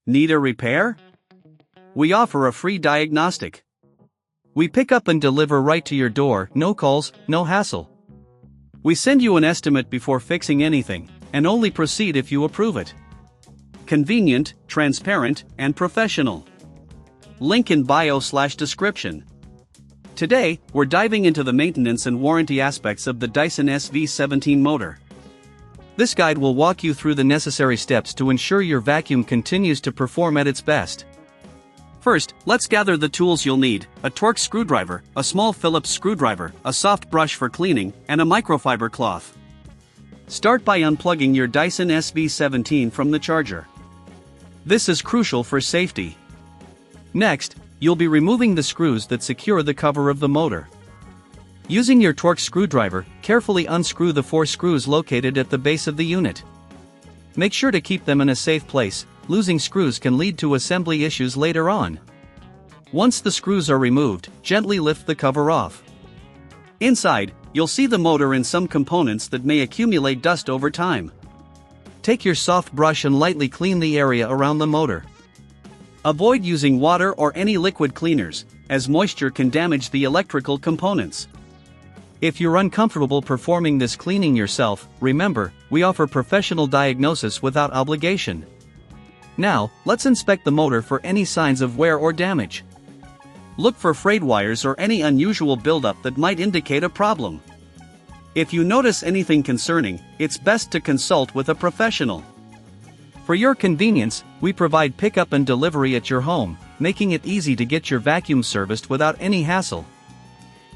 Need a repair? We offer a free diagnostic. We pick up and deliver right to your door, no calls, no hassle. We send you an estimate before fixing anything, and only proceed if you approve it. Convenient, transparent, and professional. Link in bio/description. Today, we're diving into the maintenance and warranty aspects of the Dyson SV17 motor. This guide will walk you through the necessary steps to ensure your vacuum continues to perform at its best. First, let's gather the tools you'll need: a Torx screwdriver, a small Phillips screwdriver, a soft brush for cleaning, and a microfiber cloth. Start by unplugging your Dyson SV17 from the charger. This is crucial for safety. Next, you'll be removing the screws that secure the cover of the motor. Using your Torx screwdriver, carefully unscrew the 4 screws located at the base of the unit. Make sure to keep them in a safe place. Losing screws can lead to assembly issues later on. Once the screws are removed, gently lift the cover off. Inside, you'll see the motor and some components that may accumulate dust over time. Take your soft brush and lightly clean the area around the motor. Avoid using water or any liquid cleaners, as moisture can damage the electrical components. If you're uncomfortable performing this cleaning yourself, remember, we offer professional diagnosis without obligation. Now, let's inspect the motor for any signs of wear or damage. Look for frayed wires or any unusual buildup that might indicate a problem. If you notice anything concerning, it's best to consult with a professional. For your convenience, we provide pickup and delivery at your home, making it easy to get your vacuum serviced without any hassle.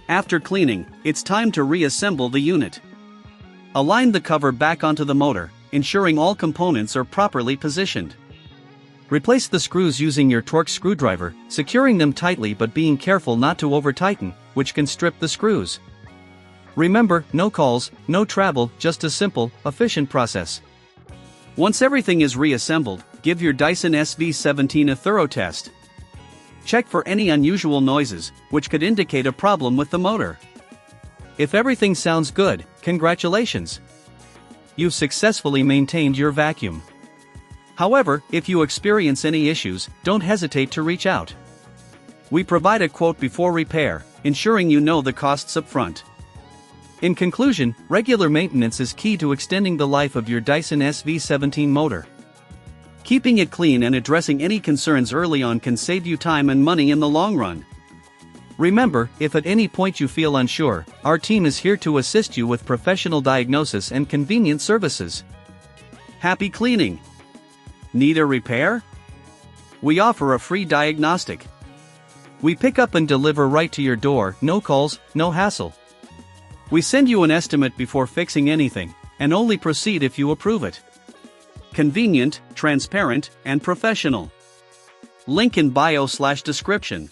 After cleaning, it's time to reassemble the unit. Align the cover back onto the motor, ensuring all components are properly positioned. Replace the screws using your Torx screwdriver, securing them tightly but being careful not to over-tighten, which can strip the screws. Remember, no calls, no travel, just a simple, efficient process. Once everything is reassembled, give your Dyson SV17 a thorough test. Check for any unusual noises, which could indicate a problem with the motor. If everything sounds good, congratulations! You've successfully maintained your vacuum. However, if you experience any issues, don't hesitate to reach out. We provide a quote before repair, ensuring you know the costs up front. In conclusion, regular maintenance is key to extending the life of your Dyson SV17 motor. Keeping it clean and addressing any concerns early on can save you time and money in the long run. Remember, if at any point you feel unsure, our team is here to assist you with professional diagnosis and convenient services. Happy cleaning! Need a repair? We offer a free diagnostic. We pick up and deliver right to your door, no calls, no hassle. We send you an estimate before fixing anything, and only proceed if you approve it. Convenient, transparent, and professional. Link in bio/description.